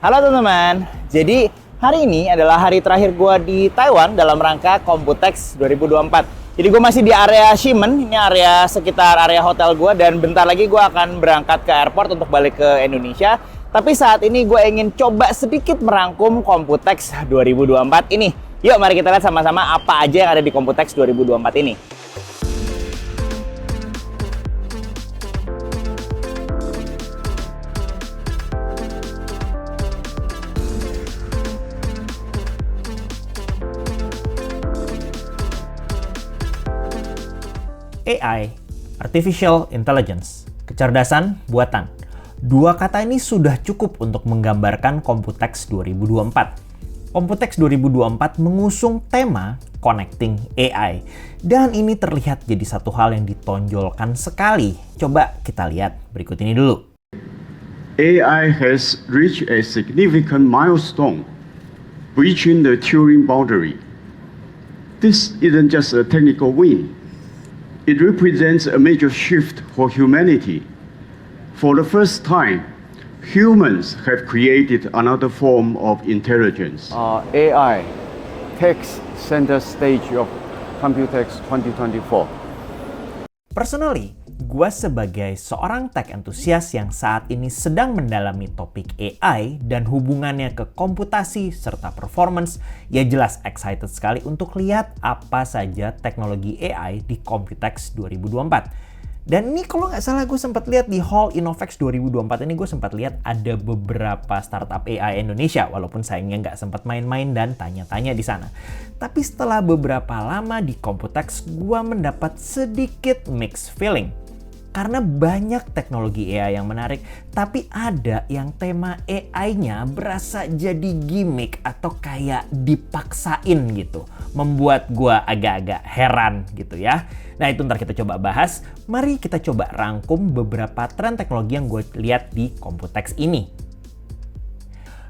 Halo teman-teman, jadi hari ini adalah hari terakhir gue di Taiwan dalam rangka Computex 2024. Jadi gue masih di area Ximen, ini area sekitar area hotel gue, dan bentar lagi gue akan berangkat ke airport untuk balik ke Indonesia. Tapi saat ini gue ingin coba sedikit merangkum Computex 2024 ini. Yuk mari kita lihat sama-sama apa aja yang ada di Computex 2024 ini. AI, Artificial Intelligence, kecerdasan buatan. Dua kata ini sudah cukup untuk menggambarkan Computex 2024. Computex 2024 mengusung tema Connecting AI. Dan ini terlihat jadi satu hal yang ditonjolkan sekali. Coba kita lihat berikut ini dulu. AI has reached a significant milestone, breaching the Turing boundary. This isn't just a technical win. It represents a major shift for humanity. For the first time, humans have created another form of intelligence. AI takes center stage of Computex 2024. Personally, gue sebagai seorang tech enthusiast yang saat ini sedang mendalami topik AI dan hubungannya ke komputasi serta performance, ya jelas excited sekali untuk lihat apa saja teknologi AI di Computex 2024. Dan ini kalau nggak salah gue sempat lihat di Hall Innovex 2024 ini, gue sempat lihat ada beberapa startup AI Indonesia, walaupun sayangnya nggak sempat main-main dan tanya-tanya di sana. Tapi setelah beberapa lama di Computex, gue mendapat sedikit mixed feeling. Karena banyak teknologi AI yang menarik, tapi ada yang tema AI-nya berasa jadi gimmick atau kayak dipaksain gitu. Membuat gua agak-agak heran gitu ya. Nah itu ntar kita coba bahas. Mari kita coba rangkum beberapa tren teknologi yang gue lihat di Computex ini.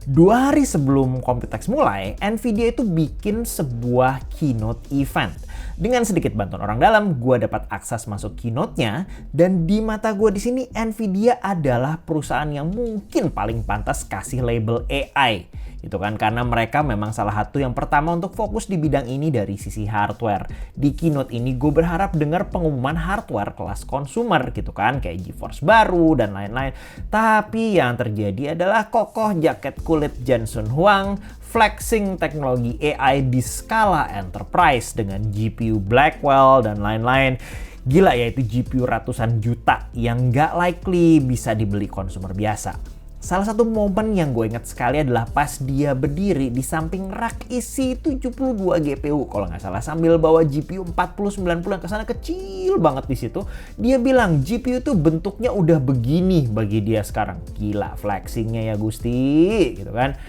2 hari sebelum Computex mulai, Nvidia itu bikin sebuah keynote event. Dengan sedikit bantuan orang dalam, gue dapat akses masuk keynote-nya, dan di mata gue di sini Nvidia adalah perusahaan yang mungkin paling pantas kasih label AI. Gitu kan, karena mereka memang salah satu yang pertama untuk fokus di bidang ini dari sisi hardware. Di keynote ini gue berharap dengar pengumuman hardware kelas consumer gitu kan, kayak GeForce baru dan lain-lain. Tapi yang terjadi adalah kokoh jaket kulit Jensen Huang flexing teknologi AI di skala enterprise dengan GPU Blackwell dan lain-lain. Gila ya, itu GPU ratusan juta yang nggak likely bisa dibeli consumer biasa. Salah satu momen yang gue ingat sekali adalah pas dia berdiri di samping rak isi 72 GPU kalau nggak salah, sambil bawa GPU 4090 yang kesana kecil banget di situ. Dia bilang GPU tuh bentuknya udah begini bagi dia sekarang. Gila flexingnya ya Gusti gitu kan.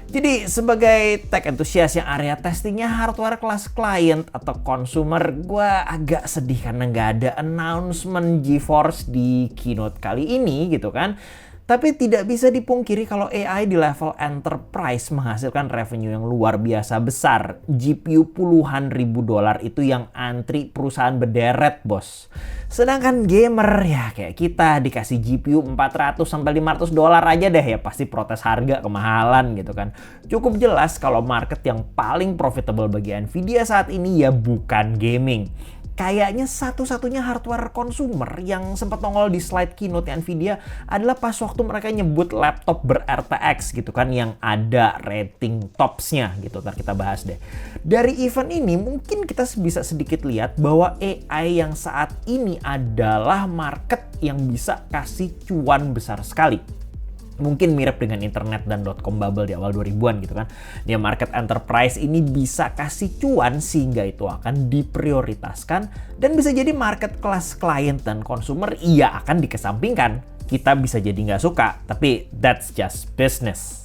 Jadi sebagai tech enthusiast yang area testingnya hardware kelas client atau consumer, gue agak sedih karena nggak ada announcement GeForce di keynote kali ini gitu kan. Tapi tidak bisa dipungkiri kalau AI di level enterprise menghasilkan revenue yang luar biasa besar. GPU puluhan ribu dolar itu yang antri perusahaan berderet, bos. Sedangkan gamer ya kayak kita dikasih GPU 400 sampai 500 dolar aja deh ya pasti protes harga kemahalan gitu kan. Cukup jelas kalau market yang paling profitable bagi Nvidia saat ini ya bukan gaming. Kayaknya satu-satunya hardware consumer yang sempat nongol di slide keynote Nvidia adalah pas waktu mereka nyebut laptop ber-RTX gitu kan, yang ada rating topsnya gitu. Ntar kita bahas deh. Dari event ini mungkin kita bisa sedikit lihat bahwa AI yang saat ini adalah market yang bisa kasih cuan besar sekali. Mungkin mirip dengan internet dan .com bubble di awal 2000-an gitu kan. Dia market enterprise ini bisa kasih cuan sehingga itu akan diprioritaskan, dan bisa jadi market kelas client dan consumer iya akan dikesampingkan. Kita bisa jadi nggak suka, tapi that's just business.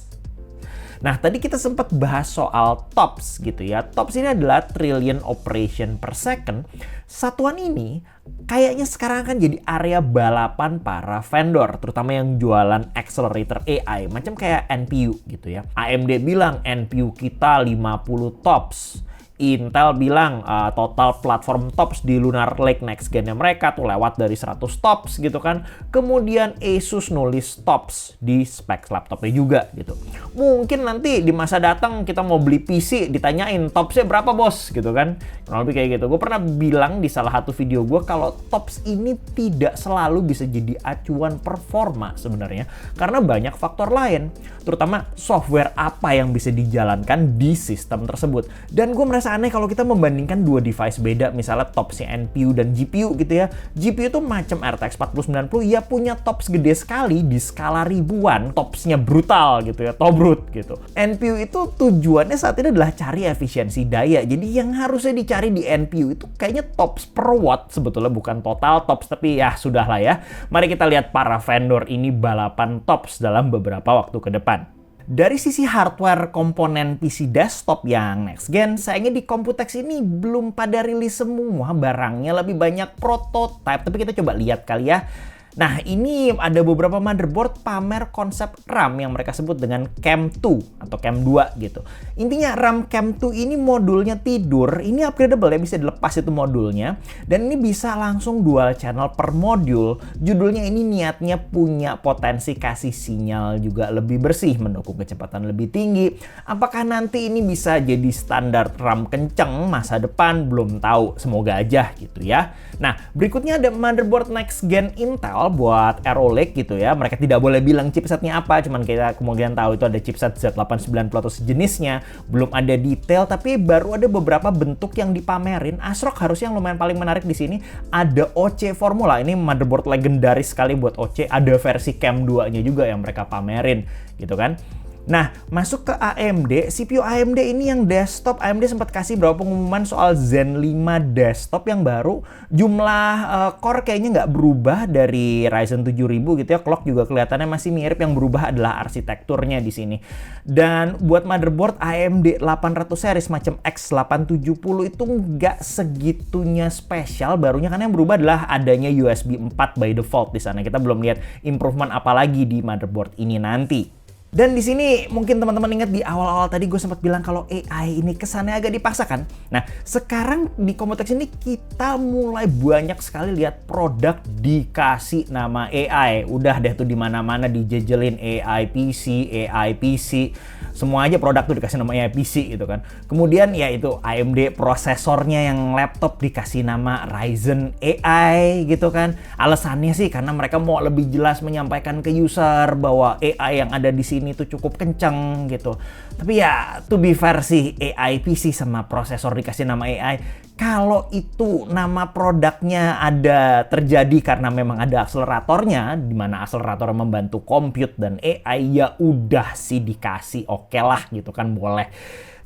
Nah, tadi kita sempat bahas soal TOPS gitu ya. TOPS ini adalah trillion operation per second. Satuan ini kayaknya sekarang akan jadi area balapan para vendor, terutama yang jualan accelerator AI, macam kayak NPU gitu ya. AMD bilang NPU kita 50 TOPS. Intel bilang total platform TOPS di Lunar Lake next gen-nya mereka tuh lewat dari 100 TOPS gitu kan. Kemudian Asus nulis TOPS di specs laptopnya juga gitu. Mungkin nanti di masa datang kita mau beli PC, ditanyain topsnya berapa bos gitu kan. Kurang lebih kayak gitu. Gue pernah bilang di salah satu video gue kalau tops ini tidak selalu bisa jadi acuan performa sebenarnya, karena banyak faktor lain, terutama software apa yang bisa dijalankan di sistem tersebut. Dan gue merasa aneh kalau kita membandingkan dua device beda, misalnya topsnya NPU dan GPU gitu ya. GPU tuh macam RTX 4090 ya punya tops gede sekali di skala ribuan, topsnya brutal gitu ya, tobrut gitu. NPU itu tujuannya saat ini adalah cari efisiensi daya, jadi yang harusnya dicari di NPU itu kayaknya tops per watt sebetulnya, bukan total tops, tapi ya sudahlah ya. Mari kita lihat para vendor ini balapan tops dalam beberapa waktu ke depan. Dari sisi hardware komponen PC desktop yang next gen, sayangnya di Computex ini belum pada rilis semua barangnya, lebih banyak prototype, tapi kita coba lihat kali ya. Nah, ini ada beberapa motherboard pamer konsep RAM yang mereka sebut dengan Cam 2 atau Cam 2 gitu. Intinya RAM Cam 2 ini modulnya tidur, ini upgradable ya, bisa dilepas itu modulnya. Dan ini bisa langsung dual channel per modul. Judulnya ini niatnya punya potensi kasih sinyal juga lebih bersih, mendukung kecepatan lebih tinggi. Apakah nanti ini bisa jadi standar RAM kenceng masa depan? Belum tahu, semoga aja gitu ya. Nah, berikutnya ada motherboard next gen Intel buat Arrow Lake gitu ya. Mereka tidak boleh bilang chipsetnya apa, cuman kita kemungkinan tahu itu ada chipset Z890 atau sejenisnya. Belum ada detail, tapi baru ada beberapa bentuk yang dipamerin. ASRock harusnya yang lumayan paling menarik di sini ada OC Formula. Ini motherboard legendaris sekali buat OC. Ada versi Cam 2-nya juga yang mereka pamerin gitu kan. Nah, masuk ke AMD, CPU AMD ini yang desktop, AMD sempat kasih beberapa pengumuman soal Zen 5 desktop yang baru. Jumlah core kayaknya nggak berubah dari Ryzen 7000 gitu ya, clock juga kelihatannya masih mirip, yang berubah adalah arsitekturnya di sini. Dan buat motherboard AMD 800 series macam X870 itu nggak segitunya spesial barunya, karena yang berubah adalah adanya USB 4 by default di sana. Kita belum lihat improvement apa lagi di motherboard ini nanti. Dan di sini mungkin teman-teman ingat di awal-awal tadi gue sempat bilang kalau AI ini kesannya agak dipaksakan. Nah, sekarang di Computex ini kita mulai banyak sekali lihat produk dikasih nama AI. Udah deh tuh di mana-mana dijejelin AI PC. Semua aja produk tuh dikasih nama AI PC gitu kan. Kemudian ya itu AMD prosesornya yang laptop dikasih nama Ryzen AI gitu kan. Alasannya sih karena mereka mau lebih jelas menyampaikan ke user bahwa AI yang ada di sini tuh cukup kenceng gitu. Tapi ya to be fair sih, AI PC sama prosesor dikasih nama AI, kalau itu nama produknya ada terjadi karena memang ada akseleratornya, di mana akselerator membantu compute dan AI, ya udah sih dikasih oke lah gitu kan, boleh.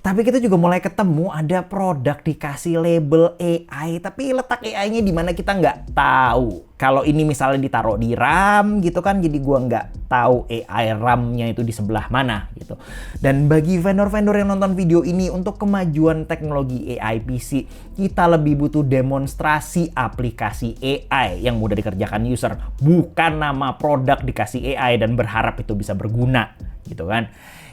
Tapi kita juga mulai ketemu ada produk dikasih label AI, tapi letak AI-nya di mana kita nggak tahu. Kalau ini misalnya ditaruh di RAM gitu kan, jadi gua nggak tahu AI RAM-nya itu di sebelah mana gitu. Dan bagi vendor-vendor yang nonton video ini, untuk kemajuan teknologi AI PC, kita lebih butuh demonstrasi aplikasi AI yang mudah dikerjakan user, bukan nama produk dikasih AI dan berharap itu bisa berguna gitu kan.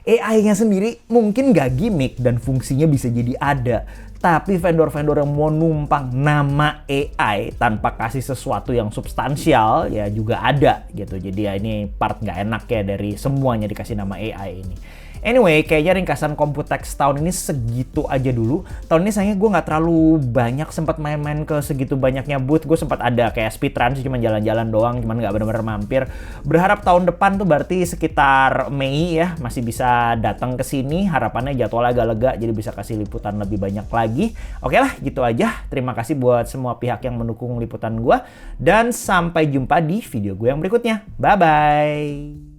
AI-nya sendiri mungkin nggak gimmick dan fungsinya bisa jadi ada. Tapi vendor-vendor yang mau numpang nama AI tanpa kasih sesuatu yang substansial ya juga ada gitu. Jadi ya ini part nggak enak ya dari semuanya dikasih nama AI ini. Anyway, kayaknya ringkasan Computex tahun ini segitu aja dulu. Tahun ini sayangnya gue nggak terlalu banyak sempat main-main ke segitu banyaknya booth. Gue sempat ada kayak speedrun sih, cuma jalan-jalan doang, cuman nggak benar-benar mampir. Berharap tahun depan tuh berarti sekitar Mei ya masih bisa datang ke sini. Harapannya jadwalnya agak lega, jadi bisa kasih liputan lebih banyak lagi. Oke lah, gitu aja. Terima kasih buat semua pihak yang mendukung liputan gue. Dan sampai jumpa di video gue yang berikutnya. Bye-bye!